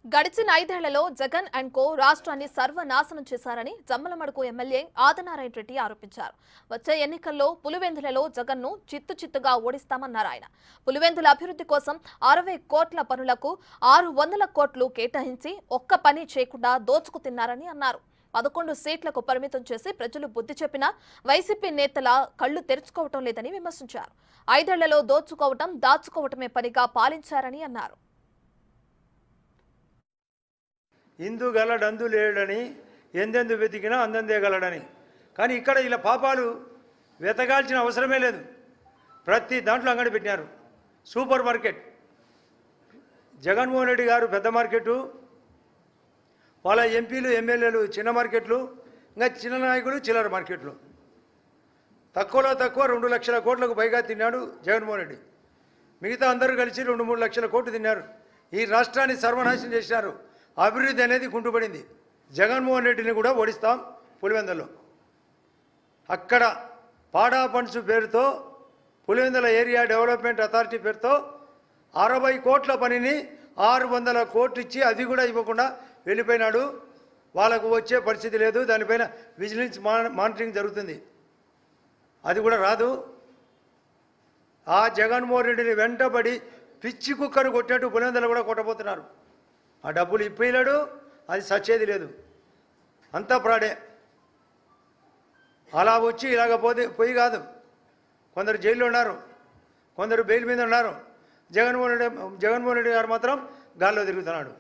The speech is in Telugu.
గడిచిన 5 ఏళ్లలో జగన్ అండ్ కో రాష్ట్రాన్ని సర్వనాశనం చేశారని జమ్మలమడుగు ఎమ్మెల్యే ఆదినారాయణ రెడ్డి ఆరోపించారు. వచ్చే ఎన్నికల్లో పులివెందులలో జగన్ను చిత్తుగా ఓడిస్తామన్నారు ఆయన. పులివెందుల అభివృద్ధి కోసం 60 కోట్ల పనులకు 600 కోట్లు కేటాయించి ఒక్క పని చేయకుండా దోచుకు తిన్నారని అన్నారు. 11 సీట్లకు పరిమితం చేసి ప్రజలు బుద్ధి చెప్పినా వైసీపీ నేతల కళ్లు తెరుచుకోవటం లేదని విమర్శించారు. 5 ఏళ్లలో దోచుకోవటం దాచుకోవటమే పనిగా పాలించారని అన్నారు. ఇందు గలడందు లేడని ఎందెందు వెతికినా అందందే గలడని. కానీ ఇక్కడ ఇలా పాపాలు వెతకాల్సిన అవసరమే లేదు. ప్రతి దాంట్లో అంగడి పెట్టినారు. సూపర్ మార్కెట్, జగన్మోహన్ రెడ్డి గారు పెద్ద మార్కెటు, వాళ్ళ ఎంపీలు ఎమ్మెల్యేలు చిన్న మార్కెట్లు, ఇంకా చిన్న నాయకులు చిల్లర మార్కెట్లు. తక్కువలో తక్కువ 2 లక్షల కోట్లకు పైగా తిన్నాడు జగన్మోహన్ రెడ్డి. మిగతా అందరూ కలిసి 2-3 లక్షల కోట్లు తిన్నారు. ఈ రాష్ట్రాన్ని సర్వనాశనం చేశారు. అభివృద్ధి అనేది కుంటుపడింది. జగన్మోహన్ రెడ్డిని కూడా ఓడిస్తాం పులివెందులలో. అక్కడ పాడా ఫండ్స్ పేరుతో పులివెందుల ఏరియా డెవలప్మెంట్ అథారిటీ పేరుతో 60 కోట్ల పనిని 600 కోట్లు ఇచ్చి అది కూడా ఇవ్వకుండా వెళ్ళిపోయినాడు. వాళ్ళకు వచ్చే పరిస్థితి లేదు. దానిపైన విజిలెన్స్ మానిటరింగ్ జరుగుతుంది. అది కూడా రాదు. ఆ జగన్మోహన్ రెడ్డిని వెంటబడి పిచ్చి కుక్కను కొట్టినట్టు పులివెందులు కూడా కొట్టబోతున్నారు. ఆ డబ్బులు ఇప్పలేడు, అది సచ్చేది లేదు. అంతా ప్రాడే. అలా వచ్చి ఇలాగ పోయి కాదు. కొందరు జైల్లో ఉన్నారు, కొందరు బెయిల్ మీద ఉన్నారు. జగన్మోహన్ రెడ్డి గారు మాత్రం గాల్లో తిరుగుతున్నాడు.